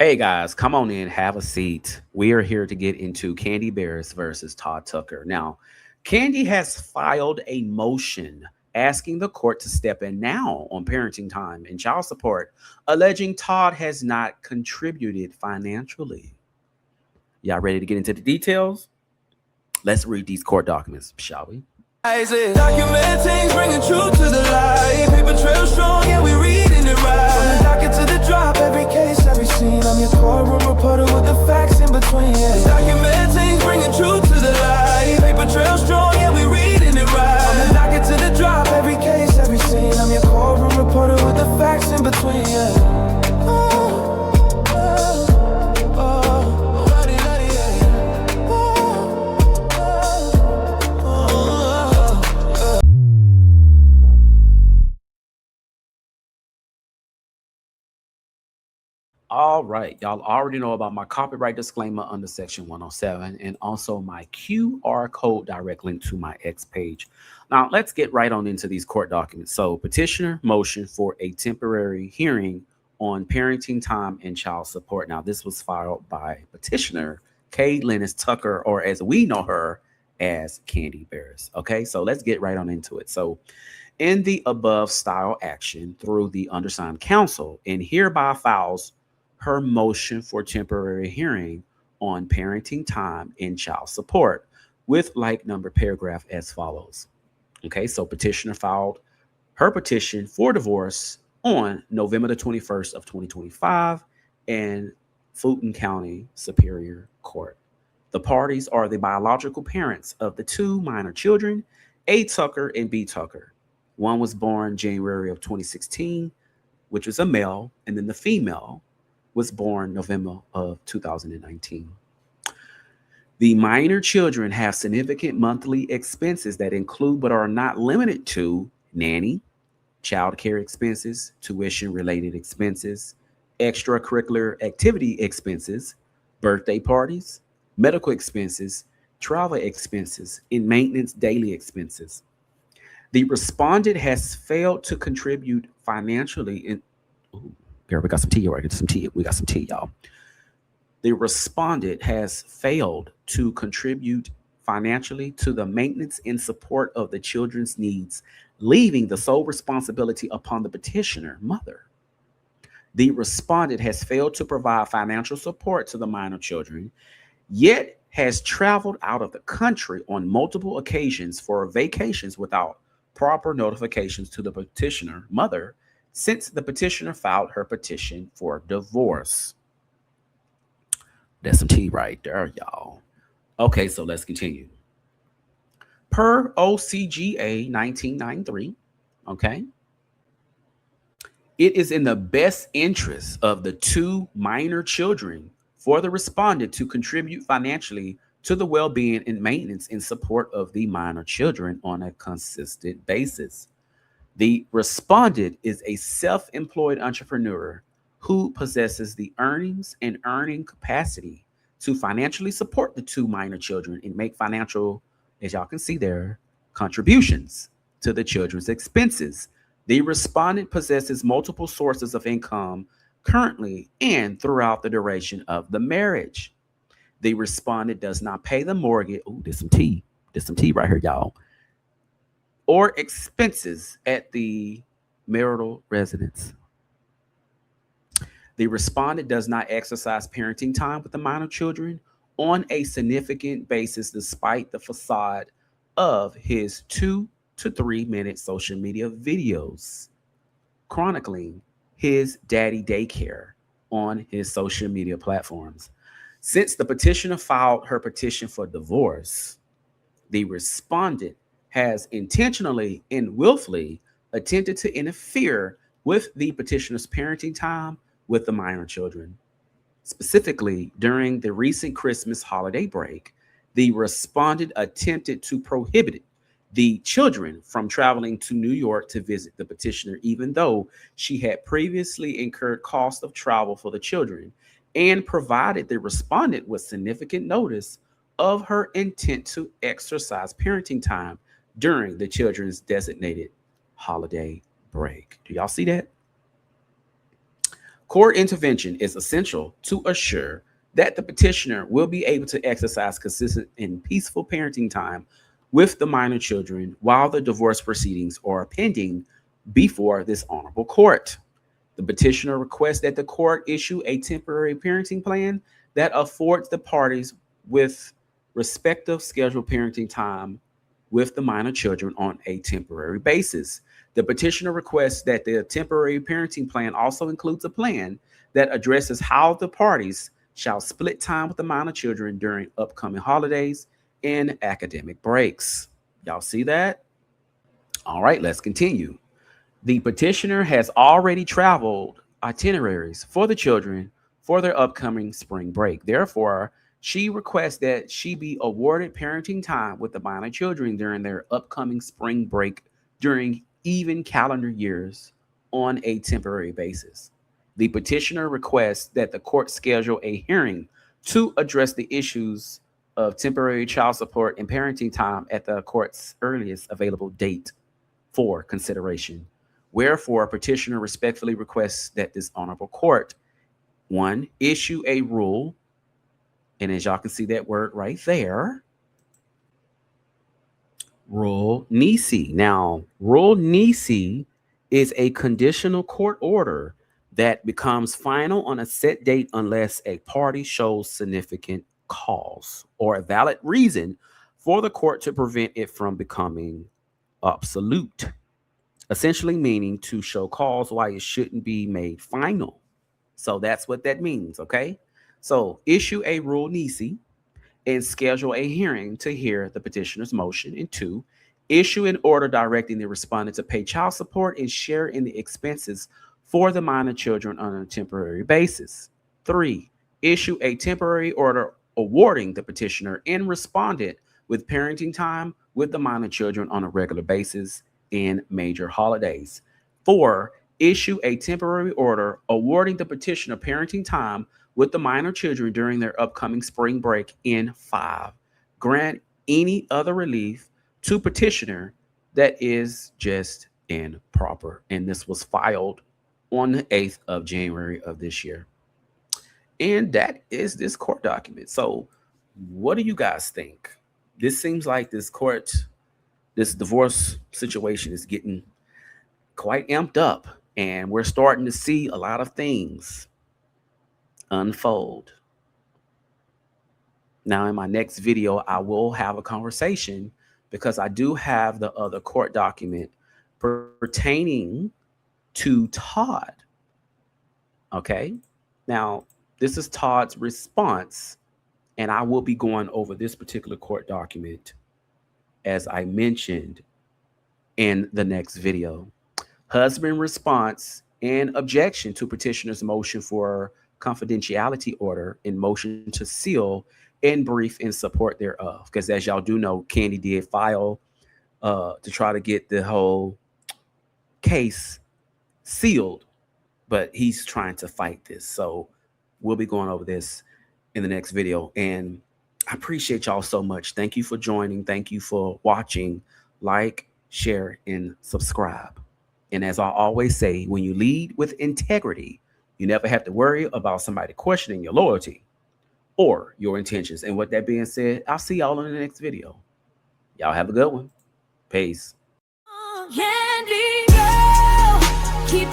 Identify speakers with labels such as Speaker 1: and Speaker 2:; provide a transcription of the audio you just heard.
Speaker 1: Hey guys, come on in, have a seat. We are here to get into Kandi'S versus Todd Tucker. Now, Kandi has filed a motion asking the court to step in now on parenting time and child support, alleging Todd has not contributed financially. Y'all ready to get into the details? Let's read these court documents, shall we?
Speaker 2: Document Tingz, bringing truth to the light. Paper trail strong, yeah, we reading it right. From the docket to the drop, every case, every scene. I'm your courtroom reporter with the facts in between. Yeah. Document Tingz, bringing truth to the light. Paper trail strong, yeah, we reading it right. From the docket to the drop, every case, every scene. I'm your courtroom reporter with the facts in between. Yeah.
Speaker 1: All right, y'all already know about my copyright disclaimer under section 107 and also my QR code direct link to my X page. Now, let's get right on into these court documents. So, petitioner motion for a temporary hearing on parenting time and child support. Now, this was filed by petitioner K. Lennis Tucker, or as we know her as Kandi'S. Okay, so let's get right on into it. So, in the above style action through the undersigned counsel and hereby files her motion for temporary hearing on parenting time and child support with like number paragraph as follows. Okay, so petitioner filed her petition for divorce on November the 21st of 2025 in Fulton County Superior Court. The parties are the biological parents of the two minor children, A. Tucker and B. Tucker. One was born January of 2016, which was a male, and then the female was born November of 2019. The minor children have significant monthly expenses that include but are not limited to nanny, child care expenses, tuition related expenses, extracurricular activity expenses, birthday parties, medical expenses, travel expenses, and maintenance daily expenses. The respondent has failed to contribute financially in. Ooh, Girl, we got some tea. Right? Get some tea. We got some tea, y'all. The respondent has failed to contribute financially to the maintenance and support of the children's needs, leaving the sole responsibility upon the petitioner mother. The respondent has failed to provide financial support to the minor children, yet has traveled out of the country on multiple occasions for vacations without proper notifications to the petitioner mother since the petitioner filed her petition for divorce. That's some tea right there, y'all. Okay, so let's continue. Per OCGA 1993, okay, it is in the best interest of the two minor children for the respondent to contribute financially to the well being and maintenance and support of the minor children on a consistent basis. The respondent is a self employed entrepreneur who possesses the earnings and earning capacity to financially support the two minor children and make financial, as y'all can see there, contributions to the children's expenses. The respondent possesses multiple sources of income currently and throughout the duration of the marriage. The respondent does not pay the mortgage. Ooh, there's some tea. There's some tea right here, y'all. Or expenses at the marital residence. The respondent does not exercise parenting time with the minor children on a significant basis, despite the facade of his 2 to 3 minute social media videos chronicling his daddy daycare on his social media platforms. Since the petitioner filed her petition for divorce, the respondent has intentionally and willfully attempted to interfere with the petitioner's parenting time with the minor children. Specifically, during the recent Christmas holiday break, the respondent attempted to prohibit the children from traveling to New York to visit the petitioner, even though she had previously incurred cost of travel for the children and provided the respondent with significant notice of her intent to exercise parenting time during the children's designated holiday break. Do y'all see that? Court intervention is essential to assure that the petitioner will be able to exercise consistent and peaceful parenting time with the minor children while the divorce proceedings are pending before this honorable court. The petitioner requests that the court issue a temporary parenting plan that affords the parties with respective scheduled parenting time with the minor children on a temporary basis. The petitioner requests that the temporary parenting plan also includes a plan that addresses how the parties shall split time with the minor children during upcoming holidays and academic breaks. Y'all see that? All right, let's continue. The petitioner has already traveled itineraries for the children for their upcoming spring break. Therefore, she requests that she be awarded parenting time with the minor children during their upcoming spring break during even calendar years on a temporary basis. The petitioner requests that the court schedule a hearing to address the issues of temporary child support and parenting time at the court's earliest available date for consideration. Wherefore, petitioner respectfully requests that this honorable court, one, issue a rule, and as y'all can see that word right there, Rule Nisi. Now, Rule Nisi is a conditional court order that becomes final on a set date unless a party shows significant cause or a valid reason for the court to prevent it from becoming absolute. Essentially meaning to show cause why it shouldn't be made final. So that's what that means, okay? So issue a Rule Nisi and schedule a hearing to hear the petitioner's motion. And two, issue an order directing the respondent to pay child support and share in the expenses for the minor children on a temporary basis. Three, issue a temporary order awarding the petitioner and respondent with parenting time with the minor children on a regular basis in major holidays. Four, issue a temporary order awarding the petitioner parenting time with the minor children during their upcoming spring break. In five, grant any other relief to petitioner that is just and proper. And this was filed on the 8th of January of this year. And that is this court document. So what do you guys think? This seems like this divorce situation is getting quite amped up, and we're starting to see a lot of things unfold. Now, in my next video, I will have a conversation because I do have the other court document pertaining to Todd. Okay. Now, this is Todd's response, and I will be going over this particular court document as I mentioned in the next video. Husband response and objection to petitioner's motion for confidentiality order and motion to seal and brief in support thereof. Because as y'all do know, Kandi did file to try to get the whole case sealed, but he's trying to fight this. So we'll be going over this in the next video. And I appreciate y'all so much. Thank you for joining. Thank you for watching. Like, share, and subscribe. And as I always say, when you lead with integrity, you never have to worry about somebody questioning your loyalty or your intentions. And with that being said, I'll see y'all in the next video. Y'all have a good one. Peace.
Speaker 2: Candy girl, keep